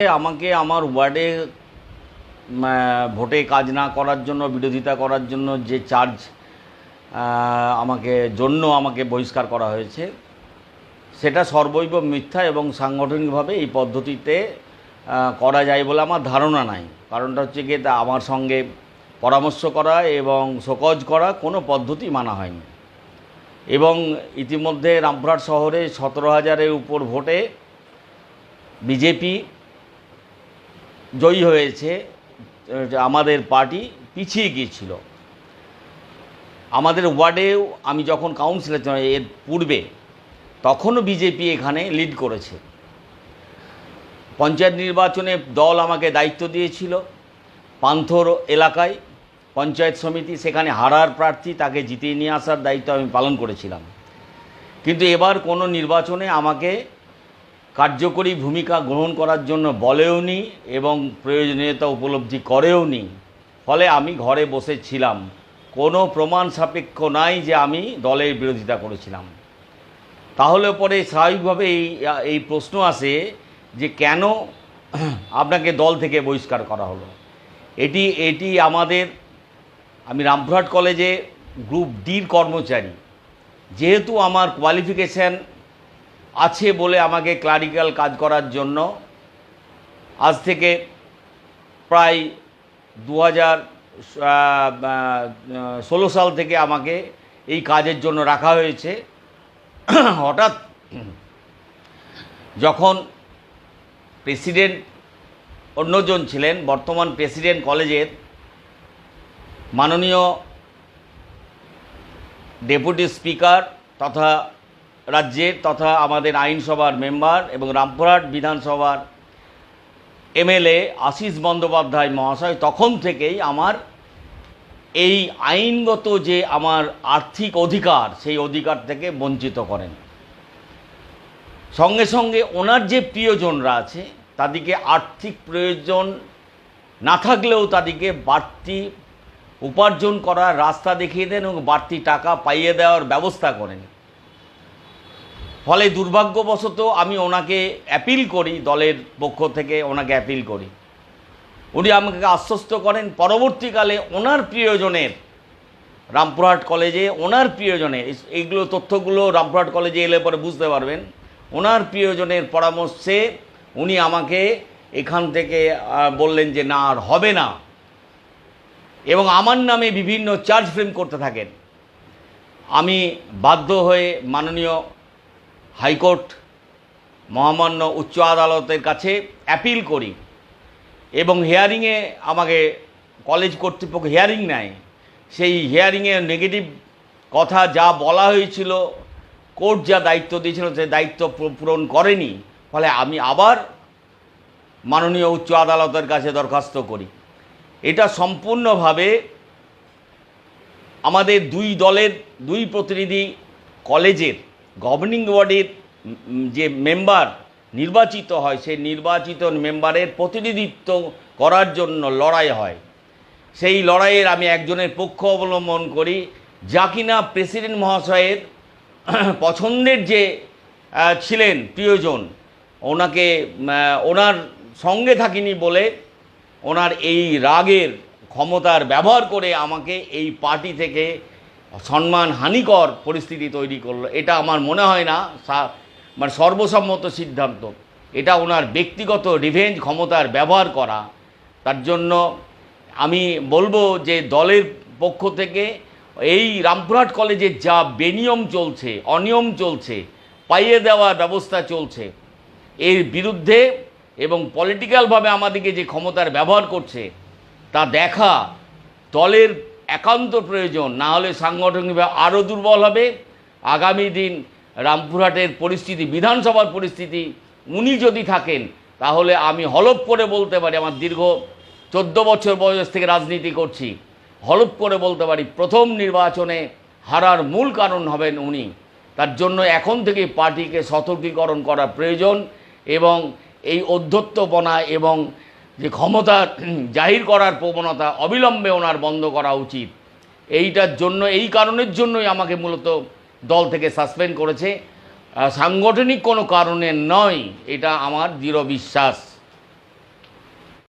আমাকে আমার ওয়ার্ডে ভোটে কাজ না করার জন্য, বিরোধিতা করার জন্য যে চার্জ আমাকে বহিষ্কার করা হয়েছে, সেটা সর্বৈব মিথ্যা এবং সাংগঠনিকভাবে এই পদ্ধতিতে করা যায় বলে আমার ধারণা নাই। কারণটা হচ্ছে গিয়ে আমার সঙ্গে পরামর্শ করা এবং শোকজ করা কোনো পদ্ধতি মানা হয়নি। এবং ইতিমধ্যে রামপুরহাট শহরে 17,000-এর উপর ভোটে বিজেপি জয়ী হয়েছে। আমাদের পার্টি পিছিয়ে গিয়েছিল। আমাদের ওয়ার্ডেও আমি যখন কাউন্সিলর ছিলাম এর পূর্বে, তখনও বিজেপি এখানে লিড করেছে। পঞ্চায়েত নির্বাচনে দল আমাকে দায়িত্ব দিয়েছিল পান্থর এলাকায় পঞ্চায়েত সমিতি, সেখানে হারার প্রার্থী তাকে জিতিয়ে নিয়ে আসার দায়িত্ব আমি পালন করেছিলাম। কিন্তু এবার কোনো নির্বাচনে আমাকে কার্যকরী ভূমিকা গ্রহণ করার জন্য বলেওনি এবং প্রয়োজনীয়তা উপলব্ধি করেওনি। ফলে আমি ঘরে বসেছিলাম, কোনো প্রমাণ সাপেক্ষ নাই যে আমি দলের বিরোধিতা করেছিলাম। তাহলে পরে স্বাভাবিকভাবে এই প্রশ্ন আসে যে কেন আপনাকে দল থেকে বহিষ্কার করা হলো। এটি আমি রামপুরহাট কলেজে গ্রুপ ডির কর্মচারী, যেহেতু আমার কোয়ালিফিকেশান আছে বলে আমাকে ক্লারিক্যাল কাজ করার জন্য আজ থেকে প্রায় 2016 সাল থেকে আমাকে এই কাজের জন্য রাখা হয়েছে। হঠাৎ যখন প্রেসিডেন্ট অন্যজন ছিলেন, বর্তমান প্রেসিডেন্ট কলেজের মাননীয় ডেপুটি স্পিকার তথা রাজ্যের তথা আমাদের আইনসভার মেম্বার এবং রামপুরহাট বিধানসভার এমএলএ আশিস বন্দ্যোপাধ্যায় মহাশয় তখন থেকেই আমার এই আইনগত যে আমার আর্থিক অধিকার, সেই অধিকার থেকে বঞ্চিত করেন। সঙ্গে সঙ্গে ওনার যে প্রিয়জনরা আছে তাদেরকে আর্থিক প্রয়োজন না থাকলেও তাদেরকে বাড়তি উপার্জন করার রাস্তা দেখিয়ে দেন এবং বাড়তি টাকা পাইয়ে দেওয়ার ব্যবস্থা করেন। ফলে দুর্ভাগ্যবশত আমি ওনাকে অ্যাপিল করি, দলের পক্ষ থেকে ওনাকে অ্যাপিল করি। উনি আমাকে আশ্বস্ত করেন পরবর্তীকালে ওনার প্রিয়জনের রামপুরহাট কলেজে ওনার প্রিয়জনের, এইগুলো তথ্যগুলো রামপুরহাট কলেজে এলে পরে বুঝতে পারবেন, ওনার প্রিয়জনের পরামর্শে উনি আমাকে এখান থেকে বললেন যে না, আর হবে না, এবং আমার নামে বিভিন্ন চার্জ ফ্রেম করতে থাকেন। আমি বাধ্য হয়ে মাননীয় হাইকোর্ট, মহামান্য উচ্চ আদালতের কাছে অ্যাপিল করি এবং হিয়ারিংয়ে আমাকে কলেজ কর্তৃপক্ষ হিয়ারিং নেয়। সেই হিয়ারিংয়ে নেগেটিভ কথা যা বলা হয়েছিল, কোর্ট যা দায়িত্ব দিয়েছিল সে দায়িত্ব পূরণ করেনি। ফলে আমি আবার মাননীয় উচ্চ আদালতের কাছে দরখাস্ত করি। এটা সম্পূর্ণভাবে আমাদের দুই দলের দুই প্রতিনিধি কলেজের গভর্নিং বডির যে মেম্বার নির্বাচিত হয়, সেই নির্বাচিত মেম্বারের প্রতিনিধিত্ব করার জন্য লড়াই হয়। সেই লড়াইয়ের আমি একজনের পক্ষ অবলম্বন করি, যা কিনা প্রেসিডেন্ট মহাশয়ের পছন্দের যে ছিলেন প্রিয়জন, ওনাকে ওনার সঙ্গে থাকিনি বলে ওনার এই রাগের ক্ষমতার ব্যবহার করে আমাকে এই পার্টি থেকে সম্মানহানিকর পরিস্থিতি তৈরি করলো। এটা আমার মনে হয় না মানে সর্বসম্মত সিদ্ধান্ত। এটা ওনার ব্যক্তিগত রিভেঞ্জ ক্ষমতার ব্যবহার করা। তার জন্য আমি বলবো যে দলের পক্ষ থেকে এই রামপুরহাট কলেজে যা বেনিয়ম চলছে, অনিয়ম চলছে, পাইয়ে দেওয়ার ব্যবস্থা চলছে, এর বিরুদ্ধে এবং পলিটিক্যালভাবে আমাদেরকে যে ক্ষমতার ব্যবহার করছে তা দেখা দলের একান্ত প্রয়োজন। না হলে সাংগঠনিকভাবে আরও দুর্বল হবে। আগামী দিন রামপুরহাটের পরিস্থিতি, বিধানসভার পরিস্থিতি উনি যদি থাকেন, তাহলে আমি হলফ করে বলতে পারি, আমার দীর্ঘ 14 বছর বয়স থেকে রাজনীতি করছি, হলফ করে বলতে পারি প্রথম নির্বাচনে হারার মূল কারণ হবেন উনি। তার জন্য এখন থেকে পার্টিকে সতর্কীকরণ করা প্রয়োজন এবং এই অধ্যত্বপনা এবং যে ক্ষমতা জাহির করার প্রবণতা অবিলম্বে ওনার বন্ধ করা উচিত। এইটার জন্য, এই কারণের জন্যই আমাকে মূলত দল থেকে সাসপেন্ড করেছে, সাংগঠনিক কোনো কারণে নয়। এটা আমার দৃঢ় বিশ্বাস।